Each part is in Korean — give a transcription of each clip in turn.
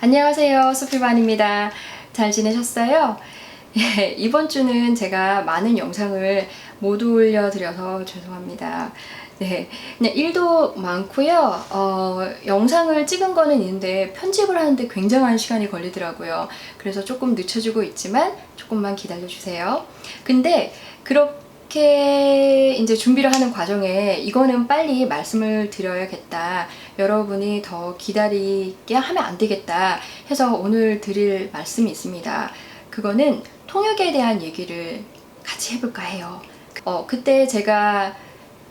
안녕하세요. 소피반입니다. 잘 지내셨어요? 예, 이번 주는 제가 많은 영상을 못 올려드려서 죄송합니다. 네, 그냥 일도 많고요. 영상을 찍은 거는 있는데 편집을 하는데 굉장한 시간이 걸리더라고요. 그래서 조금 늦춰지고 있지만 조금만 기다려주세요. 근데 그렇게 이제 준비를 하는 과정에 이거는 빨리 말씀을 드려야겠다. 여러분이 더 기다리게 하면 안 되겠다 해서 오늘 드릴 말씀이 있습니다. 그거는 통역에 대한 얘기를 같이 해볼까 해요. 그때 제가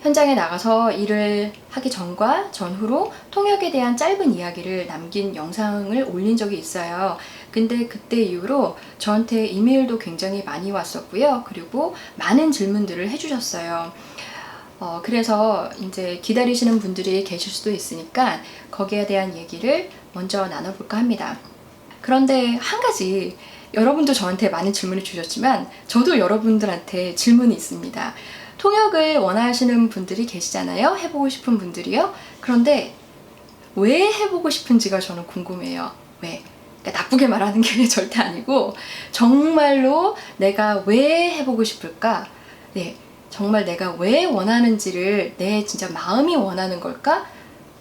현장에 나가서 일을 하기 전과 전후로 통역에 대한 짧은 이야기를 남긴 영상을 올린 적이 있어요. 근데 그때 이후로 저한테 이메일도 굉장히 많이 왔었고요. 그리고 많은 질문들을 해주셨어요. 그래서 이제 기다리시는 분들이 계실 수도 있으니까 거기에 대한 얘기를 먼저 나눠볼까 합니다. 그런데 한 가지, 여러분도 저한테 많은 질문을 주셨지만 저도 여러분들한테 질문이 있습니다. 통역을 원하시는 분들이 계시잖아요. 해보고 싶은 분들이요. 그런데 왜 해보고 싶은지가 저는 궁금해요. 왜? 그러니까 나쁘게 말하는 게 절대 아니고 정말로 내가 왜 해보고 싶을까? 네, 정말 내가 왜 원하는지를 내 진짜 마음이 원하는 걸까?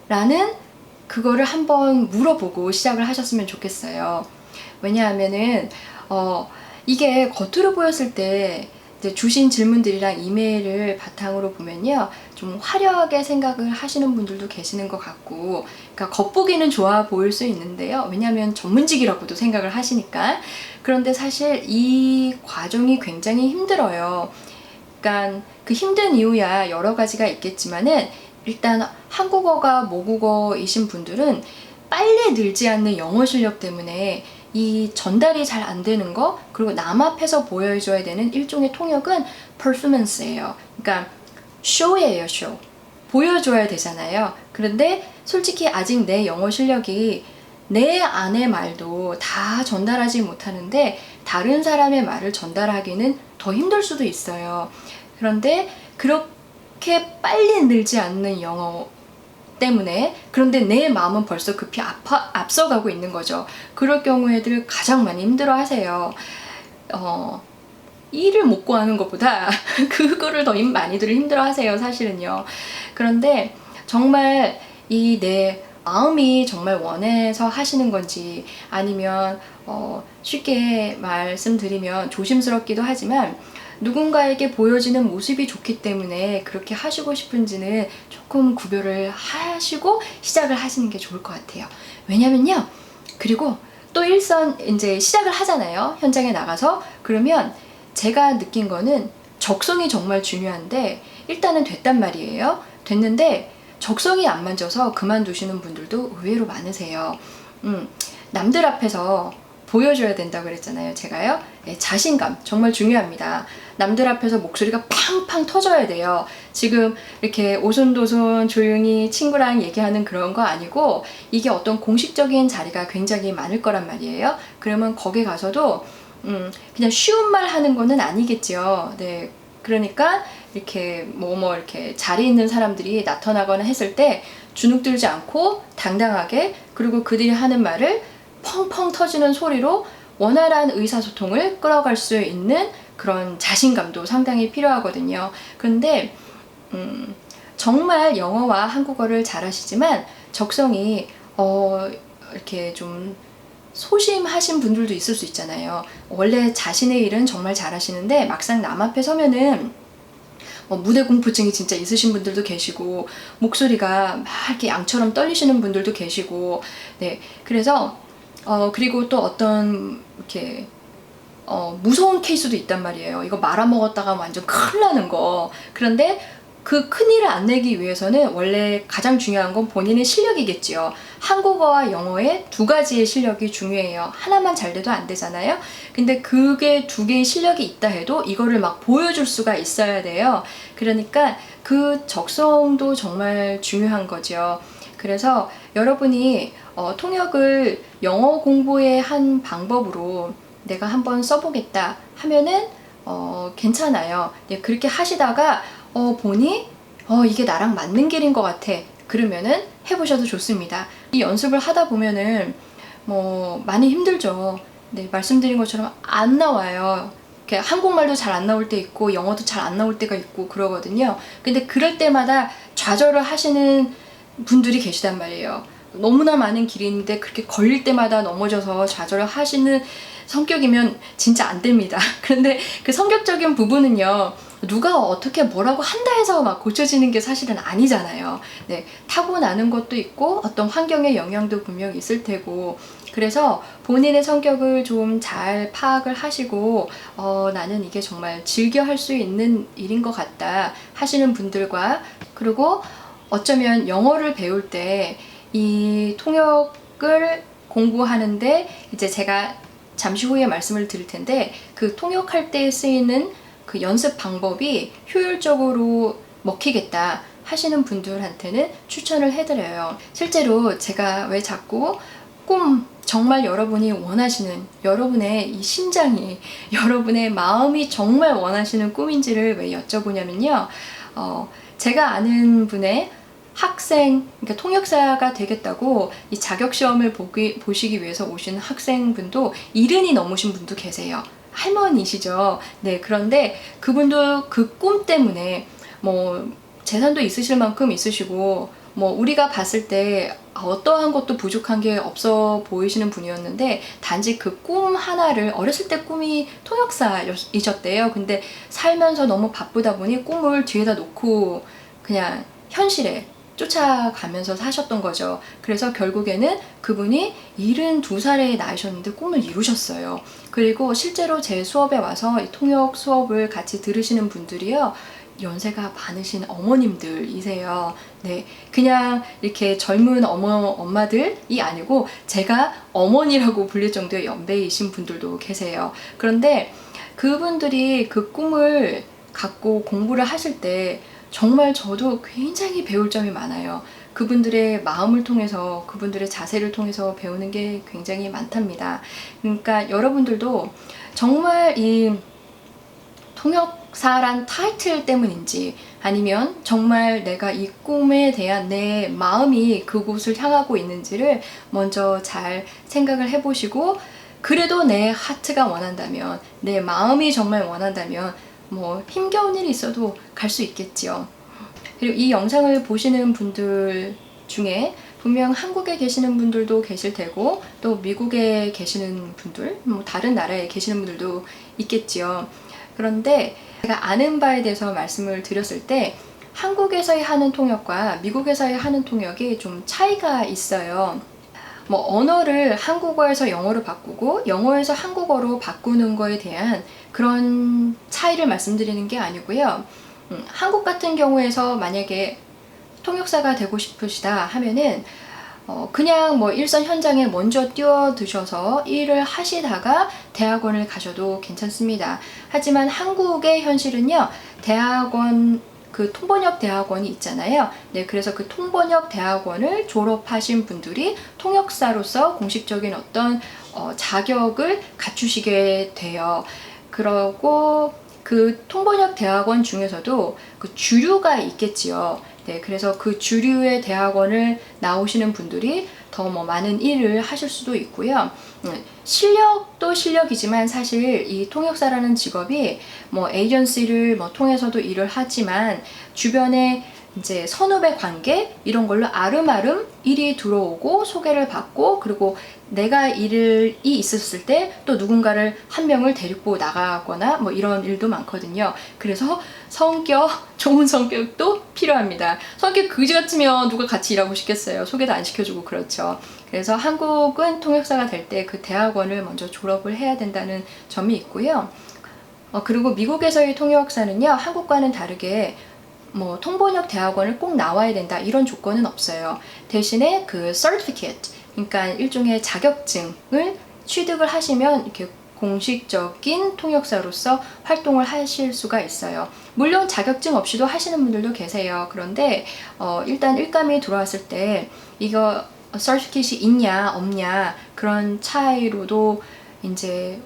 라는 그거를 한번 물어보고 시작을 하셨으면 좋겠어요. 왜냐하면은 이게 겉으로 보였을 때 주신 질문들이랑 이메일을 바탕으로 보면요, 좀 화려하게 생각을 하시는 분들도 계시는 것 같고, 그러니까 겉보기는 좋아 보일 수 있는데요. 왜냐하면 전문직이라고도 생각을 하시니까. 그런데 사실 이 과정이 굉장히 힘들어요. 그러니까 그 힘든 이유야 여러 가지가 있겠지만은, 일단 한국어가 모국어이신 분들은 빨리 늘지 않는 영어 실력 때문에 이 전달이 잘 안 되는 거, 그리고 남 앞에서 보여줘야 되는 일종의 통역은 퍼포먼스예요. 그러니까 쇼예요, 쇼. 보여줘야 되잖아요. 그런데 솔직히 아직 내 영어 실력이 내 안의 말도 다 전달하지 못하는데 다른 사람의 말을 전달하기는 더 힘들 수도 있어요. 그런데 그렇게 빨리 늘지 않는 영어 때문에, 그런데 내 마음은 벌써 급히 앞서가고 있는 거죠. 그럴 경우에들 가장 많이 힘들어 하세요. 일을 못 구하는 것보다 그거를 더 많이들 힘들어 하세요, 사실은요. 그런데 정말 이 내 마음이 정말 원해서 하시는 건지, 아니면 쉽게 말씀드리면 조심스럽기도 하지만 누군가에게 보여지는 모습이 좋기 때문에 그렇게 하시고 싶은지는 조금 구별을 하시고 시작을 하시는 게 좋을 것 같아요. 왜냐면요, 그리고 또 이제 시작을 하잖아요. 현장에 나가서. 그러면 제가 느낀 거는 적성이 정말 중요한데, 일단은 됐단 말이에요. 됐는데 적성이 안 맞아서 그만두시는 분들도 의외로 많으세요. 남들 앞에서 보여줘야 된다고 그랬잖아요, 제가요. 네, 자신감 정말 중요합니다. 남들 앞에서 목소리가 팡팡 터져야 돼요. 지금 이렇게 오손도손 조용히 친구랑 얘기하는 그런 거 아니고, 이게 어떤 공식적인 자리가 굉장히 많을 거란 말이에요. 그러면 거기 가서도 그냥 쉬운 말 하는 거는 아니겠죠. 네, 그러니까 이렇게 이렇게 자리 있는 사람들이 나타나거나 했을 때 주눅들지 않고 당당하게, 그리고 그들이 하는 말을 펑펑 터지는 소리로 원활한 의사소통을 끌어갈 수 있는 그런 자신감도 상당히 필요하거든요. 그런데 정말 영어와 한국어를 잘하시지만 적성이 이렇게 좀 소심하신 분들도 있을 수 있잖아요. 원래 자신의 일은 정말 잘하시는데 막상 남 앞에 서면은 무대 공포증이 진짜 있으신 분들도 계시고, 목소리가 막 이렇게 양처럼 떨리시는 분들도 계시고, 네, 그래서 그리고 또 어떤 이렇게 무서운 케이스도 있단 말이에요. 이거 말아먹었다가 완전 큰일 나는 거. 그런데 그 큰일을 안 내기 위해서는 원래 가장 중요한 건 본인의 실력이겠지요. 한국어와 영어의 두 가지의 실력이 중요해요. 하나만 잘 돼도 안 되잖아요. 근데 그게 두 개의 실력이 있다 해도 이거를 막 보여줄 수가 있어야 돼요. 그러니까 그 적성도 정말 중요한 거죠. 그래서 여러분이 통역을 영어 공부의 한 방법으로 내가 한번 써보겠다 하면은 괜찮아요. 네, 그렇게 하시다가 보니 이게 나랑 맞는 길인 것 같아. 그러면은 해보셔도 좋습니다. 이 연습을 하다 보면은 뭐 많이 힘들죠. 네, 말씀드린 것처럼 안 나와요. 이렇게 한국말도 잘 안 나올 때 있고 영어도 잘 안 나올 때가 있고 그러거든요. 근데 그럴 때마다 좌절을 하시는 분들이 계시단 말이에요. 너무나 많은 길인데 그렇게 걸릴 때마다 넘어져서 좌절을 하시는 성격이면 진짜 안 됩니다. 그런데 그 성격적인 부분은요, 누가 어떻게 뭐라고 한다 해서 막 고쳐지는 게 사실은 아니잖아요. 네, 타고나는 것도 있고 어떤 환경의 영향도 분명 있을 테고, 그래서 본인의 성격을 좀 잘 파악을 하시고 나는 이게 정말 즐겨 할 수 있는 일인 것 같다 하시는 분들과, 그리고 어쩌면 영어를 배울 때 이 통역을 공부하는데 이제 제가 잠시 후에 말씀을 드릴 텐데, 그 통역할 때 쓰이는 그 연습 방법이 효율적으로 먹히겠다 하시는 분들한테는 추천을 해드려요. 실제로 제가 왜 자꾸 정말 여러분이 원하시는, 여러분의 이 심장이, 여러분의 마음이 정말 원하시는 꿈인지를 왜 여쭤보냐면요. 제가 아는 분의 학생, 그러니까 통역사가 되겠다고 이 자격시험을 보시기 위해서 오신 학생분도 70이 넘으신 분도 계세요. 할머니시죠. 네, 그런데 그분도 그 꿈 때문에 뭐 재산도 있으실 만큼 있으시고, 뭐 우리가 봤을 때 어떠한 것도 부족한 게 없어 보이시는 분이었는데, 단지 그 꿈 하나를, 어렸을 때 꿈이 통역사이셨대요. 근데 살면서 너무 바쁘다 보니 꿈을 뒤에다 놓고 그냥 현실에 쫓아가면서 사셨던 거죠. 그래서 결국에는 그분이 72살에 나이셨는데 꿈을 이루셨어요. 그리고 실제로 제 수업에 와서 이 통역 수업을 같이 들으시는 분들이요, 연세가 많으신 어머님들이세요. 네, 그냥 이렇게 젊은 엄마들이 아니고 제가 어머니라고 불릴 정도의 연배이신 분들도 계세요. 그런데 그분들이 그 꿈을 갖고 공부를 하실 때 정말 저도 굉장히 배울 점이 많아요. 그분들의 마음을 통해서, 그분들의 자세를 통해서 배우는 게 굉장히 많답니다. 그러니까 여러분들도 정말 이 통역사란 타이틀 때문인지, 아니면 정말 내가 이 꿈에 대한 내 마음이 그곳을 향하고 있는지를 먼저 잘 생각을 해보시고, 그래도 내 하트가 원한다면, 내 마음이 정말 원한다면 뭐 힘겨운 일이 있어도 갈 수 있겠지요. 그리고 이 영상을 보시는 분들 중에 분명 한국에 계시는 분들도 계실 테고, 또 미국에 계시는 분들, 뭐 다른 나라에 계시는 분들도 있겠지요. 그런데 제가 아는 바에 대해서 말씀을 드렸을 때, 한국에서의 하는 통역과 미국에서의 하는 통역이 좀 차이가 있어요. 뭐 언어를 한국어에서 영어로 바꾸고 영어에서 한국어로 바꾸는 거에 대한 그런 차이를 말씀드리는 게 아니고요. 한국 같은 경우에서 만약에 통역사가 되고 싶으시다 하면은 그냥 뭐 일선 현장에 먼저 뛰어드셔서 일을 하시다가 대학원을 가셔도 괜찮습니다. 하지만 한국의 현실은요, 대학원, 그 통번역 대학원이 있잖아요. 네, 그래서 그 통번역 대학원을 졸업하신 분들이 통역사로서 공식적인 어떤 자격을 갖추시게 돼요. 그러고 그 통번역 대학원 중에서도 그 주류가 있겠지요. 네, 그래서 그 주류의 대학원을 나오시는 분들이 더 뭐 많은 일을 하실 수도 있고요. 실력도 실력이지만 사실 이 통역사라는 직업이 뭐 에이전시를 뭐 통해서도 일을 하지만, 주변에 이제 선후배 관계 이런 걸로 아름아름 일이 들어오고 소개를 받고, 그리고 내가 일이 있었을 때 또 누군가를 한 명을 데리고 나가거나 뭐 이런 일도 많거든요. 그래서 좋은 성격도 필요합니다. 성격 그지 같으면 누가 같이 일하고 싶겠어요. 소개도 안 시켜주고. 그렇죠. 그래서 한국은 통역사가 될 때 그 대학원을 먼저 졸업을 해야 된다는 점이 있고요. 그리고 미국에서의 통역사는요, 한국과는 다르게 뭐 통번역 대학원을 꼭 나와야 된다 이런 조건은 없어요. 대신에 그 certificate, 그러니까 일종의 자격증을 취득을 하시면 이렇게 공식적인 통역사로서 활동을 하실 수가 있어요. 물론 자격증 없이도 하시는 분들도 계세요. 그런데 일단 일감이 들어왔을 때 이거 certificate이 있냐 없냐 그런 차이로도 이제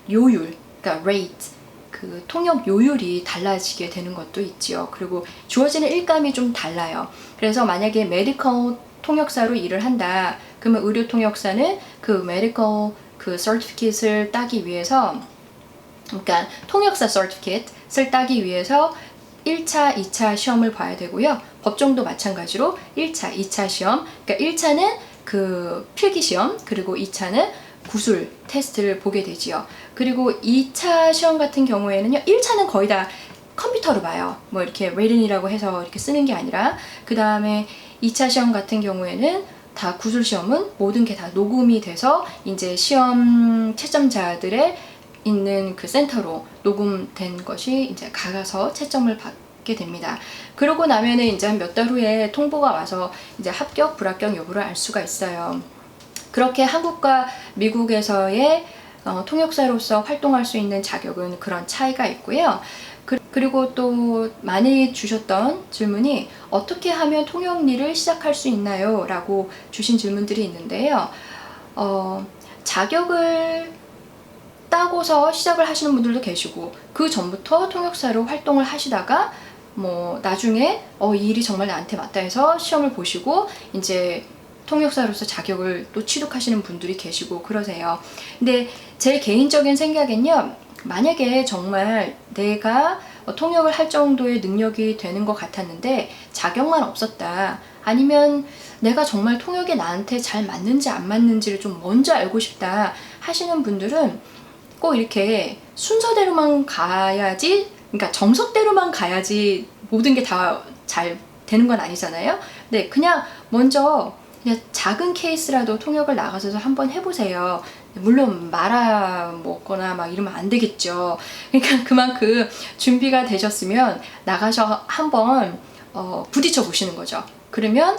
요율, 그러니까 rate, 그 통역 요율이 달라지게 되는 것도 있지요. 그리고 주어지는 일감이 좀 달라요. 그래서 만약에 메디컬 통역사로 일을 한다 그러면 의료 통역사는 그 medical 그 certificate을 따기 위해서, 그러니까 통역사 certificate을 따기 위해서 1차, 2차 시험을 봐야 되고요. 법정도 마찬가지로 1차, 2차 시험, 그러니까 1차는 그 필기 시험, 그리고 2차는 구술 테스트를 보게 되지요. 그리고 2차 시험 같은 경우에는요, 1차는 거의 다 컴퓨터로 봐요. 뭐 이렇게 written이라고 해서 이렇게 쓰는 게 아니라, 그 다음에 2차 시험 같은 경우에는 다 구술 시험은 모든 게 다 녹음이 돼서 이제 시험 채점자들의 있는 그 센터로 녹음된 것이 이제 가서 채점을 받게 됩니다. 그러고 나면은 이제 한 몇 달 후에 통보가 와서 이제 합격, 불합격 여부를 알 수가 있어요. 그렇게 한국과 미국에서의 통역사로서 활동할 수 있는 자격은 그런 차이가 있고요. 그리고 또 많이 주셨던 질문이 어떻게 하면 통역 일을 시작할 수 있나요? 라고 주신 질문들이 있는데요. 자격을 따고서 시작을 하시는 분들도 계시고, 그 전부터 통역사로 활동을 하시다가 뭐 나중에 이 일이 정말 나한테 맞다 해서 시험을 보시고 이제 통역사로서 자격을 또 취득하시는 분들이 계시고 그러세요. 근데 제 개인적인 생각엔요, 만약에 정말 내가 통역을 할 정도의 능력이 되는 것 같았는데 자격만 없었다, 아니면 내가 정말 통역이 나한테 잘 맞는지 안 맞는지를 좀 먼저 알고 싶다 하시는 분들은 꼭 이렇게 순서대로만 가야지, 그러니까 정석대로만 가야지 모든 게 다 잘 되는 건 아니잖아요. 네, 그냥 먼저 그냥 작은 케이스라도 통역을 나가셔서 한번 해보세요. 물론 말아먹거나 막 이러면 안 되겠죠. 그러니까 그만큼 준비가 되셨으면 나가서 한번 부딪혀 보시는 거죠. 그러면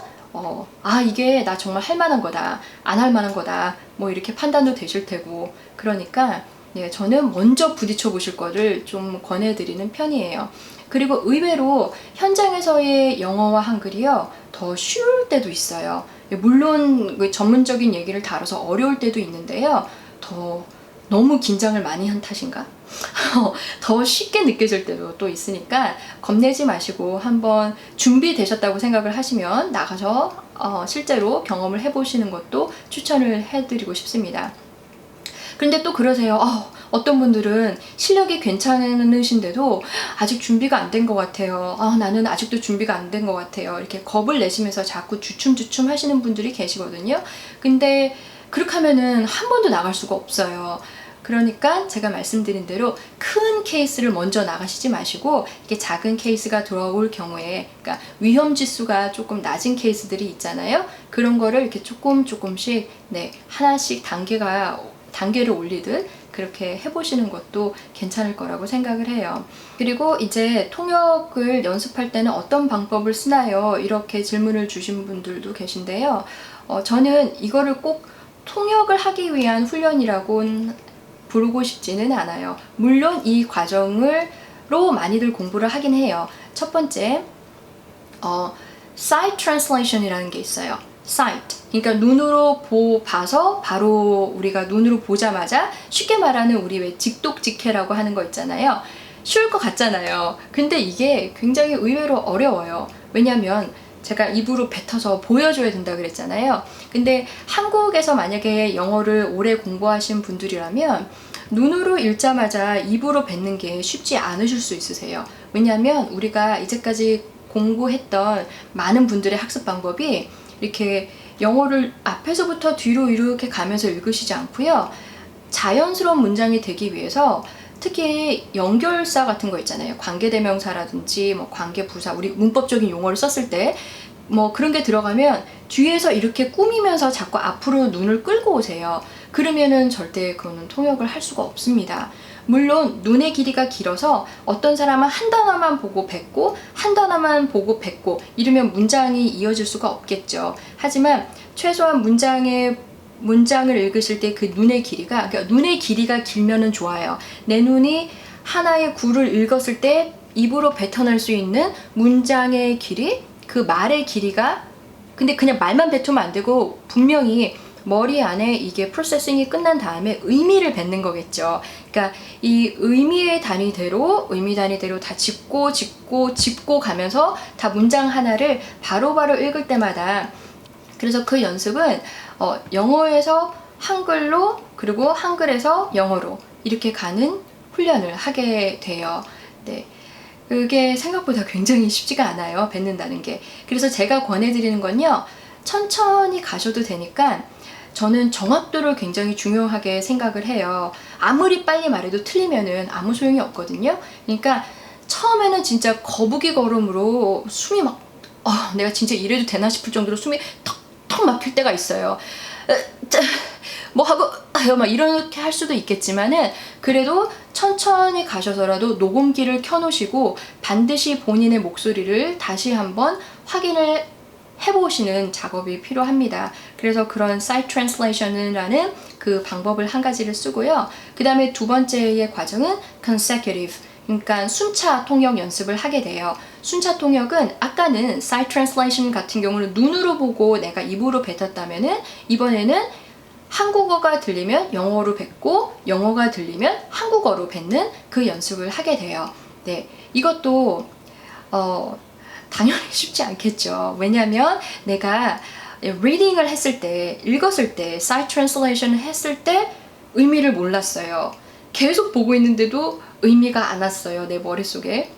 이게 나 정말 할 만한 거다, 안 할 만한 거다, 뭐 이렇게 판단도 되실 테고, 그러니까 네, 저는 먼저 부딪혀 보실 거를 좀 권해드리는 편이에요. 그리고 의외로 현장에서의 영어와 한글이요, 더 쉬울 때도 있어요. 물론 전문적인 얘기를 다뤄서 어려울 때도 있는데요, 너무 긴장을 많이 한 탓인가? 더 쉽게 느껴질 때도 또 있으니까 겁내지 마시고 한번 준비되셨다고 생각을 하시면 나가서 실제로 경험을 해보시는 것도 추천을 해드리고 싶습니다. 그런데 또 그러세요. 어떤 분들은 실력이 괜찮으신데도 아직 준비가 안 된 것 같아요. 나는 아직도 준비가 안 된 것 같아요. 이렇게 겁을 내시면서 자꾸 주춤주춤 하시는 분들이 계시거든요. 근데 그렇게 하면은 한 번도 나갈 수가 없어요. 그러니까 제가 말씀드린 대로 큰 케이스를 먼저 나가시지 마시고, 이렇게 작은 케이스가 들어올 경우에, 그러니까 위험 지수가 조금 낮은 케이스들이 있잖아요. 그런 거를 이렇게 조금씩 하나씩 단계를 올리듯 그렇게 해보시는 것도 괜찮을 거라고 생각을 해요. 그리고 이제 통역을 연습할 때는 어떤 방법을 쓰나요? 이렇게 질문을 주신 분들도 계신데요. 저는 이거를 꼭 통역을 하기 위한 훈련이라고는 부르고 싶지는 않아요. 물론 이 과정으로 많이들 공부를 하긴 해요. 첫 번째, sight translation이라는 게 있어요. sight, 그러니까 눈으로 봐서 바로 우리가 눈으로 보자마자, 쉽게 말하는 우리 왜 직독직해라고 하는 거 있잖아요. 쉬울 것 같잖아요. 근데 이게 굉장히 의외로 어려워요. 왜냐면 제가 입으로 뱉어서 보여줘야 된다 그랬잖아요. 근데 한국에서 만약에 영어를 오래 공부하신 분들이라면 눈으로 읽자마자 입으로 뱉는 게 쉽지 않으실 수 있으세요. 왜냐면 우리가 이제까지 공부했던 많은 분들의 학습 방법이 이렇게 영어를 앞에서부터 뒤로 이렇게 가면서 읽으시지 않고요, 자연스러운 문장이 되기 위해서 특히 연결사 같은 거 있잖아요. 관계대명사라든지 뭐 관계부사, 우리 문법적인 용어를 썼을 때 뭐 그런 게 들어가면 뒤에서 이렇게 꾸미면서 자꾸 앞으로 눈을 끌고 오세요. 그러면은 절대 그거는 통역을 할 수가 없습니다. 물론 눈의 길이가 길어서 어떤 사람은 한 단어만 보고 뱉고 한 단어만 보고 뱉고 이러면 문장이 이어질 수가 없겠죠. 하지만 최소한 문장을 읽으실 때 그 눈의 길이가, 그러니까 눈의 길이가 길면은 좋아요. 내 눈이 하나의 구를 읽었을 때 입으로 뱉어낼 수 있는 문장의 길이, 그 말의 길이가, 근데 그냥 말만 뱉으면 안 되고 분명히 머리 안에 이게 프로세싱이 끝난 다음에 의미를 뱉는 거겠죠. 그러니까 이 의미 단위대로 다 짚고 가면서 다 문장 하나를 바로바로 읽을 때마다 그래서 그 연습은 영어에서 한글로 그리고 한글에서 영어로 이렇게 가는 훈련을 하게 돼요. 네. 그게 생각보다 굉장히 쉽지가 않아요. 뱉는다는 게. 그래서 제가 권해드리는 건요. 천천히 가셔도 되니까 저는 정확도를 굉장히 중요하게 생각을 해요. 아무리 빨리 말해도 틀리면은 아무 소용이 없거든요. 그러니까 처음에는 진짜 거북이 걸음으로 숨이 막 내가 진짜 이래도 되나 싶을 정도로 숨이 턱턱 막힐 때가 있어요. 뭐 하고 막 이렇게 할 수도 있겠지만은 그래도 천천히 가셔서라도 녹음기를 켜놓으시고 반드시 본인의 목소리를 다시 한번 확인을 해보시는 작업이 필요합니다. 그래서 그런 Sight Translation이라는 그 방법을 한 가지를 쓰고요. 그 다음에 두 번째의 과정은 Consecutive, 그러니까 순차 통역 연습을 하게 돼요. 순차 통역은 아까는 Sight Translation 같은 경우는 눈으로 보고 내가 입으로 뱉었다면은 이번에는 한국어가 들리면 영어로 뱉고 영어가 들리면 한국어로 뱉는 그 연습을 하게 돼요. 네, 이것도 당연히 쉽지 않겠죠. 왜냐하면 내가 리딩을 했을 때, 읽었을 때, Sight Translation을 했을 때 의미를 몰랐어요. 계속 보고 있는데도 의미가 안 왔어요. 내 머릿속에.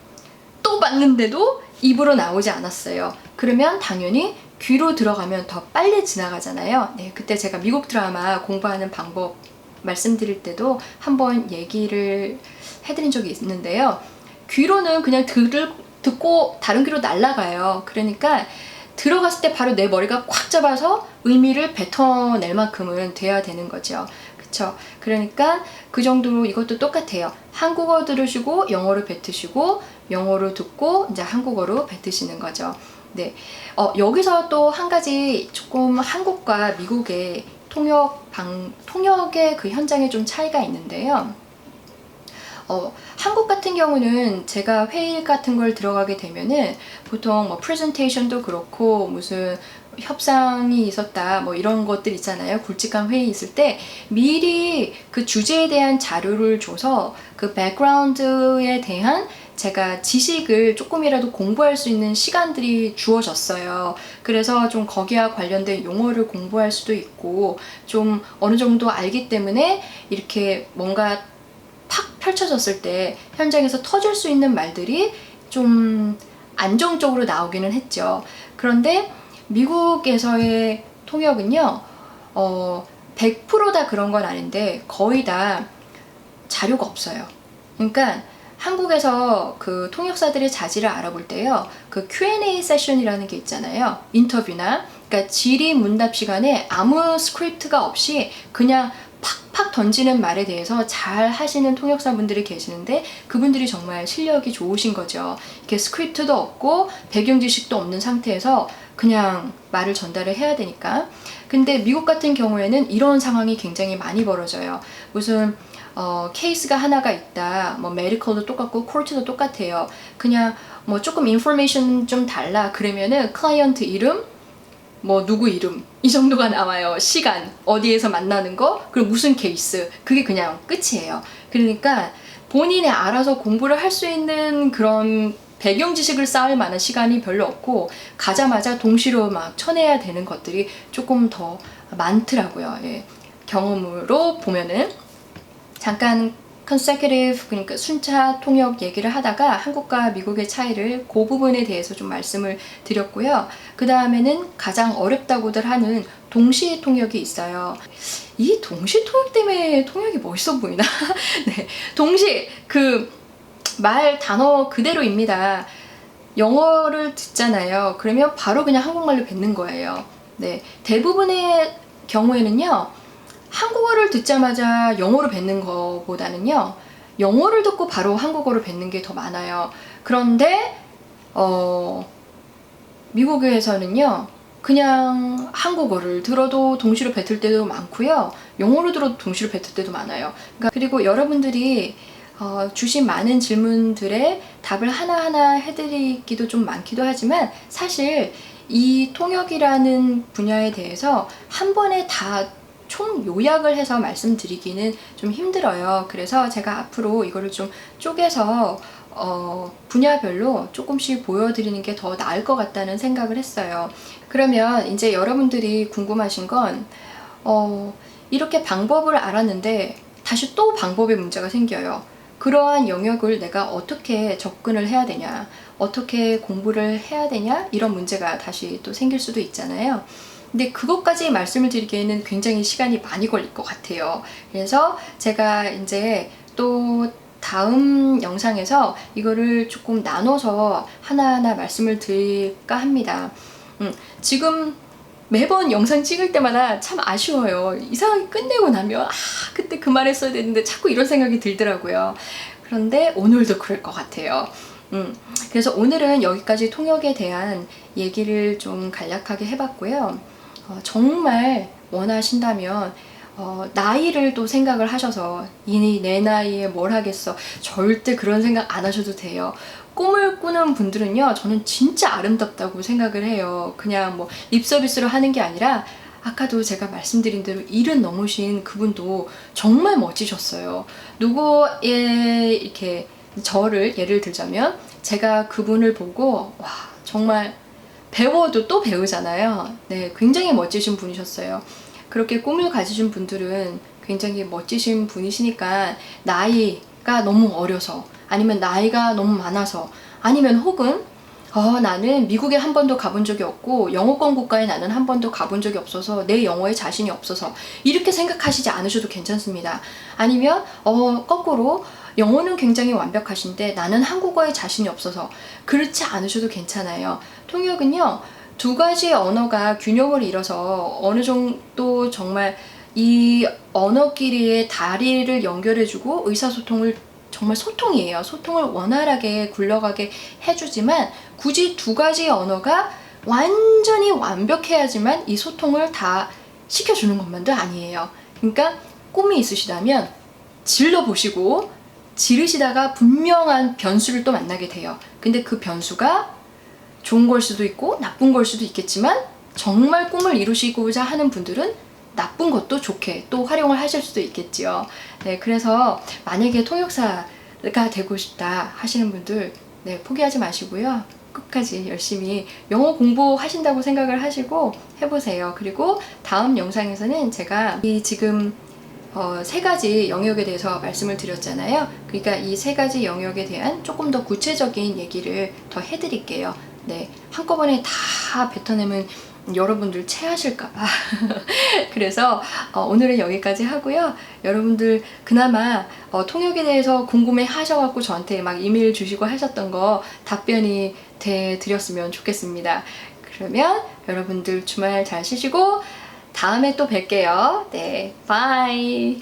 또 봤는데도 입으로 나오지 않았어요. 그러면 당연히 귀로 들어가면 더 빨리 지나가잖아요. 네, 그때 제가 미국 드라마 공부하는 방법 말씀드릴 때도 한번 얘기를 해드린 적이 있는데요. 귀로는 그냥 듣고 다른 귀로 날아가요. 그러니까 들어갔을 때 바로 내 머리가 꽉 잡아서 의미를 뱉어낼 만큼은 돼야 되는 거죠. 그쵸? 그러니까 그 정도로 이것도 똑같아요. 한국어 들으시고 영어로 뱉으시고 영어로 듣고 이제 한국어로 뱉으시는 거죠. 네. 여기서 또 한 가지 조금 한국과 미국의 통역의 그 현장에 좀 차이가 있는데요. 한국 같은 경우는 제가 회의 같은 걸 들어가게 되면은 보통 뭐 프레젠테이션도 그렇고 무슨 협상이 있었다 뭐 이런 것들 있잖아요. 굵직한 회의 있을 때 미리 그 주제에 대한 자료를 줘서 그 백그라운드에 대한 제가 지식을 조금이라도 공부할 수 있는 시간들이 주어졌어요. 그래서 좀 거기와 관련된 용어를 공부할 수도 있고 좀 어느 정도 알기 때문에 이렇게 뭔가 팍 펼쳐졌을 때 현장에서 터질 수 있는 말들이 좀 안정적으로 나오기는 했죠. 그런데 미국에서의 통역은요, 100%다 그런 건 아닌데 거의 다 자료가 없어요. 그러니까 한국에서 그 통역사들의 자질을 알아볼 때요, 그 Q&A 세션이라는 게 있잖아요. 인터뷰나, 그러니까 질의문답 시간에 아무 스크립트가 없이 그냥 팍팍 던지는 말에 대해서 잘 하시는 통역사분들이 계시는데 그분들이 정말 실력이 좋으신 거죠. 이렇게 스크립트도 없고 배경 지식도 없는 상태에서 그냥 말을 전달을 해야 되니까. 근데 미국 같은 경우에는 이런 상황이 굉장히 많이 벌어져요. 무슨 케이스가 하나가 있다. 뭐 메디컬도 똑같고 코트도 똑같아요. 그냥 뭐 조금 인포메이션 좀 달라 그러면은 클라이언트 이름, 뭐 누구 이름 이 정도가 나와요. 시간, 어디에서 만나는 거, 그리고 무슨 케이스, 그게 그냥 끝이에요. 그러니까 본인이 알아서 공부를 할 수 있는 그런 배경 지식을 쌓을 만한 시간이 별로 없고 가자마자 동시로 막 쳐내야 되는 것들이 조금 더 많더라고요. 예. 경험으로 보면은. 잠깐 consecutive, 그러니까 순차 통역 얘기를 하다가 한국과 미국의 차이를 그 부분에 대해서 좀 말씀을 드렸고요. 그 다음에는 가장 어렵다고들 하는 동시 통역이 있어요. 이 동시 통역 때문에 통역이 멋있어 보이나? 네, 동시 그 말 단어 그대로입니다. 영어를 듣잖아요. 그러면 바로 그냥 한국말로 뱉는 거예요. 네, 대부분의 경우에는요. 한국어를 듣자마자 영어로 뱉는 것보다는요, 영어를 듣고 바로 한국어로 뱉는 게 더 많아요. 그런데 미국에서는요, 그냥 한국어를 들어도 동시로 뱉을 때도 많고요, 영어로 들어도 동시로 뱉을 때도 많아요. 그러니까 그리고 여러분들이 주신 많은 질문들에 답을 하나하나 해드리기도 좀 많기도 하지만 사실 이 통역이라는 분야에 대해서 한 번에 다 총 요약을 해서 말씀드리기는 좀 힘들어요. 그래서 제가 앞으로 이거를 좀 쪼개서 분야별로 조금씩 보여드리는 게 더 나을 것 같다는 생각을 했어요. 그러면 이제 여러분들이 궁금하신 건 이렇게 방법을 알았는데 다시 또 방법의 문제가 생겨요. 그러한 영역을 내가 어떻게 접근을 해야 되냐, 어떻게 공부를 해야 되냐, 이런 문제가 다시 또 생길 수도 있잖아요. 근데 그것까지 말씀을 드리기에는 굉장히 시간이 많이 걸릴 것 같아요. 그래서 제가 이제 또 다음 영상에서 이거를 조금 나눠서 하나하나 말씀을 드릴까 합니다. 지금 매번 영상 찍을 때마다 참 아쉬워요. 이상하게 끝내고 나면 그때 그 말 했어야 되는데 자꾸 이런 생각이 들더라고요. 그런데 오늘도 그럴 것 같아요. 그래서 오늘은 여기까지 통역에 대한 얘기를 좀 간략하게 해봤고요. 정말 원하신다면 나이를 또 생각을 하셔서 이니 내 나이에 뭘 하겠어, 절대 그런 생각 안 하셔도 돼요. 꿈을 꾸는 분들은요, 저는 진짜 아름답다고 생각을 해요. 그냥 뭐 립서비스로 하는 게 아니라 아까도 제가 말씀드린 대로 일은 넘으신 그분도 정말 멋지셨어요. 누구의 이렇게 저를 예를 들자면 제가 그분을 보고 와, 정말 배워도 또 배우잖아요. 네, 굉장히 멋지신 분이셨어요. 그렇게 꿈을 가지신 분들은 굉장히 멋지신 분이시니까 나이가 너무 어려서, 아니면 나이가 너무 많아서, 아니면 혹은 나는 미국에 한 번도 가본 적이 없고 영어권 국가에 나는 한 번도 가본 적이 없어서 내 영어에 자신이 없어서, 이렇게 생각하시지 않으셔도 괜찮습니다. 아니면 거꾸로 영어는 굉장히 완벽하신데 나는 한국어에 자신이 없어서, 그렇지 않으셔도 괜찮아요. 통역은요, 두 가지 언어가 균형을 이뤄서 어느 정도 정말 이 언어끼리의 다리를 연결해주고 의사소통을, 정말 소통이에요. 소통을 원활하게 굴러가게 해주지만 굳이 두 가지 언어가 완전히 완벽해야지만 이 소통을 다 시켜주는 것만도 아니에요. 그러니까 꿈이 있으시다면 질러보시고 지르시다가 분명한 변수를 또 만나게 돼요. 근데 그 변수가 좋은 걸 수도 있고 나쁜 걸 수도 있겠지만, 정말 꿈을 이루시고자 하는 분들은 나쁜 것도 좋게 또 활용을 하실 수도 있겠지요. 네, 그래서 만약에 통역사가 되고 싶다 하시는 분들, 네, 포기하지 마시고요. 끝까지 열심히 영어 공부하신다고 생각을 하시고 해보세요. 그리고 다음 영상에서는 제가 이 지금 세 가지 영역에 대해서 말씀을 드렸잖아요. 그러니까 이 세 가지 영역에 대한 조금 더 구체적인 얘기를 더 해드릴게요. 네, 한꺼번에 다 뱉어내면 여러분들 체하실까봐. 그래서 오늘은 여기까지 하고요. 여러분들 그나마 통역에 대해서 궁금해 하셔갖고 저한테 막 이메일 주시고 하셨던 거 답변이 드렸으면 좋겠습니다. 그러면 여러분들 주말 잘 쉬시고 다음에 또 뵐게요. 네, 바이.